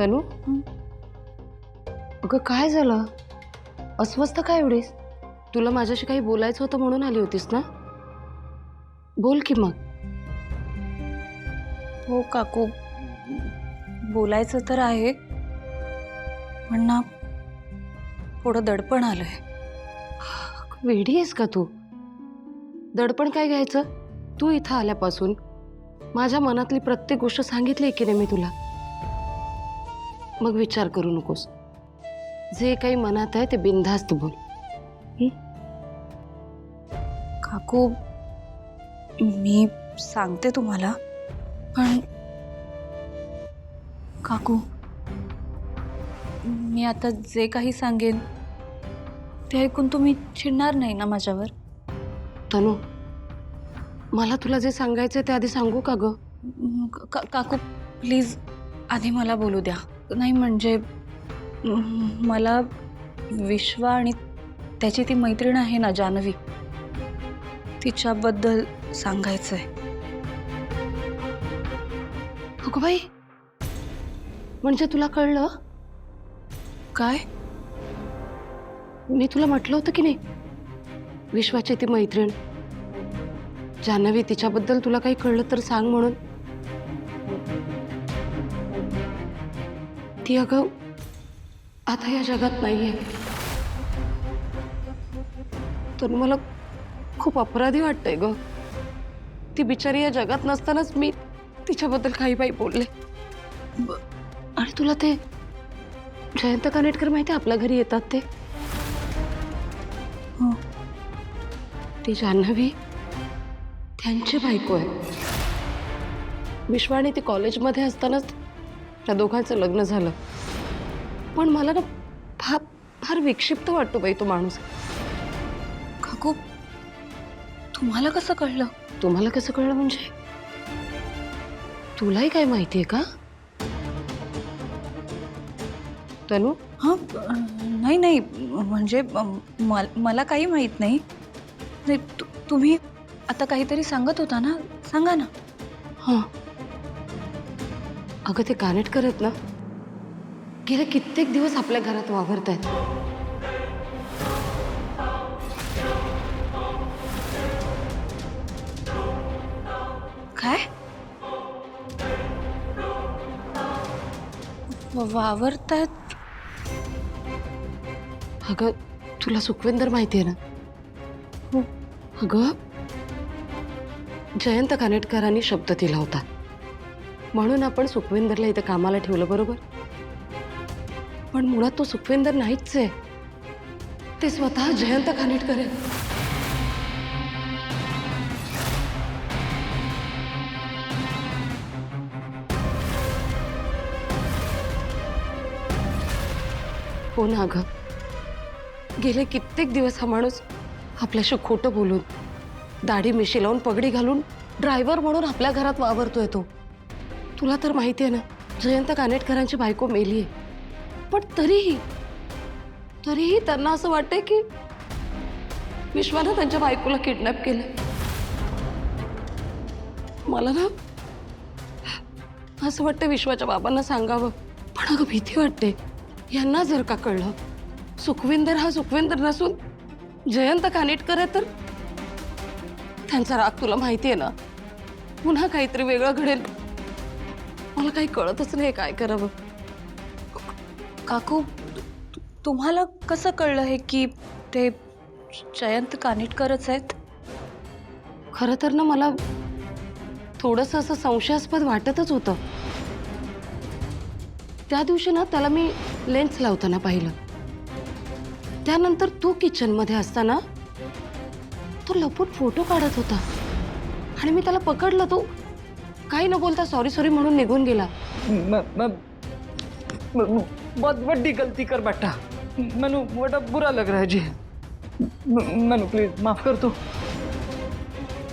तनू, अगं काय झालं? अस्वस्थ काय एवढीस? तुला माझ्याशी काही बोलायचं होतं म्हणून आली होतीस ना? बोल की मग. हो काकू, बोलायचं तर आहे पण ना थोडं दडपण आलंय. वेडी आहेस का तू? दडपण काय घ्यायचं? तू इथं आल्यापासून माझ्या मनातली प्रत्येक गोष्ट सांगितली की नाही मी तुला. मग विचार करू नकोस. जे काही मनात आहे ते बिनधास्त बोल. काकू, मी सांगते तुम्हाला, पण काकू, मी आता जे काही सांगेन ते ऐकून तुम्ही चिडणार नाही ना माझ्यावर? तनू, मला तुला जे सांगायचं ते आधी सांगू का ग? काकू प्लीज आधी मला बोलू द्या. नाही म्हणजे मला विश्वा आणि त्याची ती मैत्रीण आहे ना जानवी, तिच्याबद्दल सांगायचंय. अगं बाई, म्हणजे तुला कळलं? काय? मी तुला म्हटलं होतं की नाही, विश्वाची ती मैत्रीण जान्हवी, तिच्याबद्दल तुला काही कळलं तर सांग म्हणून. ती अगं आता या जगात नाहीये. तर मला खूप अपराधी वाटतंय ग. ती बिचारी या जगात नसतानाच मी तिच्याबद्दल काही बाई बोलले. आणि तुला ते जयंत कानेटकर माहिती आपल्या घरी येतात ते? हो. ती जान्हवी त्यांची बायको आहे. विश्वा आणि ती कॉलेजमध्ये असतानाच त्या दोघांचं लग्न झालं. पण मला ना फार विक्षिप्त वाटतो बाई तो माणूस. काकू, तुम्हाला कसं कळलं? तुम्हाला कसं कळलं म्हणजे? तुलाही काय माहितीये का तनू? हां, नाही नाही, म्हणजे मला काही माहीत नाही. नाही, तुम्ही आता काहीतरी सांगत होता ना, सांगा ना. हां, अगं ते कानेटकर आहेत ना, गेले कित्येक दिवस आपल्या घरात वावरत आहेत. काय? वावरतायत? अगं तुला सुखविंदर माहितीये ना? हो. अगं जयंत कानेटकरांनी शब्द दिला होता म्हणून आपण सुखविंदरला इथे कामाला ठेवलं, बरोबर? पण मुळात तो सुखविंदर नाहीच आहे. ते स्वतः जयंत कानेटकर आहे. हो ना ग, गेले कित्येक दिवस हा माणूस आपल्याशी खोटं बोलून, दाढी मिशी लावून, पगडी घालून ड्रायव्हर म्हणून आपल्या घरात वावरतोय तो. तुला तर माहिती आहे ना, जयंत कानेटकरांची बायको मेली आहे. पण तरीही त्यांना असं वाटतंय की विश्वानं त्यांच्या बायकोला किडनॅप केलं. मला ना असं वाटतं विश्वाच्या बाबांना सांगावं, पण अगं भीती वाटते. यांना जर का कळलं सुखविंदर हा सुखविंदर नसून जयंत कानेटकर आहे तर त्यांचा राग तुला माहिती आहे ना, पुन्हा काहीतरी वेगळं घडेल. मला काही कळतच नाही काय करावं. काकू, तुम्हाला कसं कळलं हे की ते जयंत कानेटकरच आहेत? खरं तर ना मला थोडंसं असं संशयास्पद वाटतच होतं. त्या दिवशी ना त्याला मी लेन्स लावताना पाहिलं. त्यानंतर तू किचनमध्ये असताना तो लपून फोटो काढत होता आणि मी त्याला पकडलं. तो काही न बोलता सॉरी म्हणून निघून गेला. बहुत बड़ी गलती कर बैठा। मैनू बड़ा बुरा लग रहा है जी। मैनू प्लीज माफ कर दो।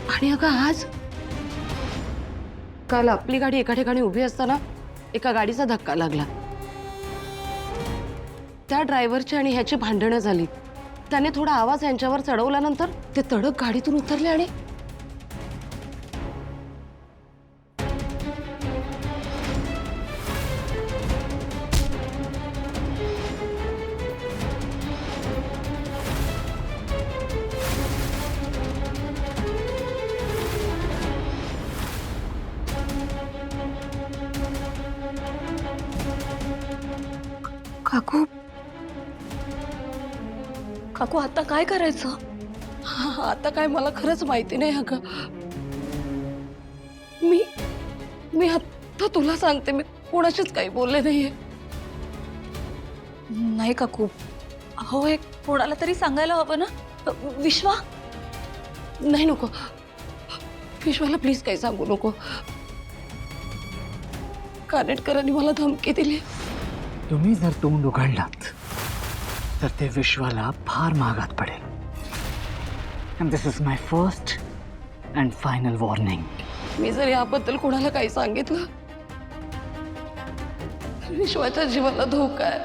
आणि अगं आज काल आपली गाडी एका ठिकाणी उभी असताना एका गाडीचा धक्का लागला. त्या ड्रायव्हरची आणि ह्याची भांडणं झाली. त्याने थोडा आवाज यांच्यावर चढवल्यानंतर ते तडक गाडीतून उतरले आणि काकू काकू आता काय करायचं? आता काय मला खरंच माहिती नाही अगं. मी आता तुला सांगते, मी कोणाशीच काही बोलले नाहीये. नाही काकू, अहो हे कोणाला तरी सांगायला हवं ना. विश्वा, नाही नको, विश्वाला प्लीज काही सांगू नको. कानेटकरांनी मला धमकी दिली. तुम्ही जर तोंड उघडलात तर ते विश्वाला फार महागात पडेल. And this is my first and final warning. मी जर याबद्दल कोणाला काही सांगितलं, विश्वाच्या जीवाला धोका आहे.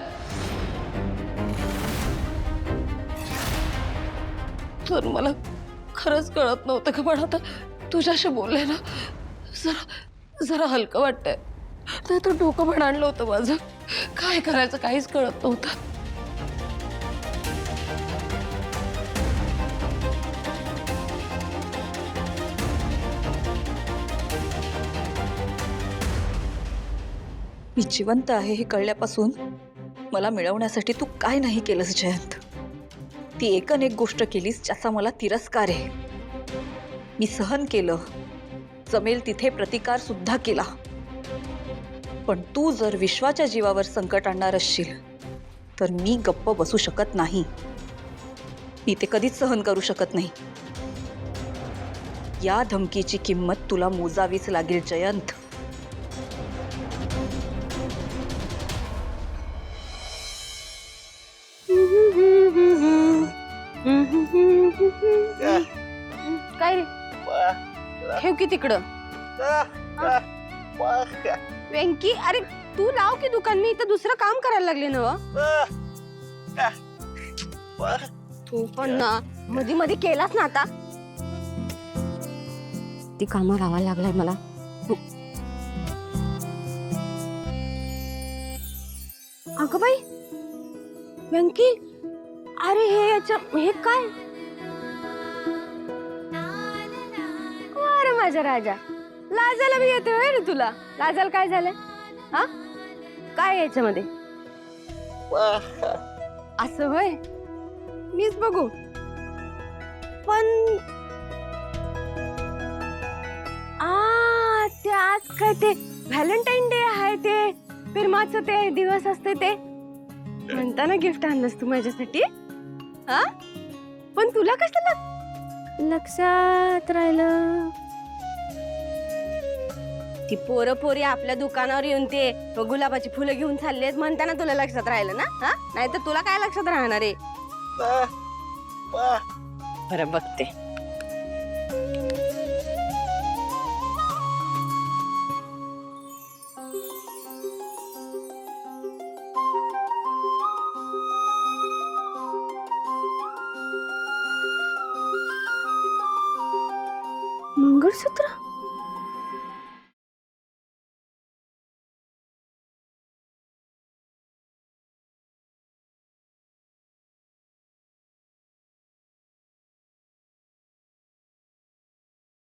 तर मला खरंच कळत नव्हतं का, पण आता तुझ्याशी बोलले ना जरा जरा हलकं वाटतंय. नाहीतर डोकं पण आणलं होतं माझं. काय करायचं काहीच कळत नव्हतं. मी जिवंत आहे हे कळल्यापासून मला मिळवण्यासाठी तू काय नाही केलंस जयंत. ती एकन गोष्ट केलीस ज्याचा मला तिरस्कार आहे. मी सहन केलं, जमेल तिथे प्रतिकार सुद्धा केला. पण तू जर विश्वाच्या जीवावर संकट आणणार असशील तर मी गप्प बसू शकत नाही. मी ते कधीच सहन करू शकत नाही. या धमकीची किंमत तुला मोजावीच लागेल जयंत. काय रे, ठेव की तिकडं. वेंकी, अरे तू लाव की दुकान, मी इथं दुसरं काम करायला लागले ना. तू पण ना मध्ये मध्ये केलास ना. आता ती कामं लावायला लागलाय मला. अगं बाई वेंकी, अरे हे काय? अरे माझा राजा, लाजायला मी येते होय रे तुला. लाजायला काय झालंय? हा काय याच्यामध्ये असं होय? मीच बघू. पण ते आज काय ते व्हॅलेंटाईन डे आहे, ते प्रेमाचं ते दिवस असते ते म्हणताना गिफ्ट आणलंस तू माझ्यासाठी. हा पण तुला कसं लक्षात राहिलं? ती पोरं पोरी आपल्या दुकानावर येऊन ते गुलाबाची फुलं घेऊन चाललेत म्हणताना तुला लक्षात राहिलं ना. हा नाही तर तुला काय लक्षात राहणार आहे? बरं बघते. मंगळसूत्र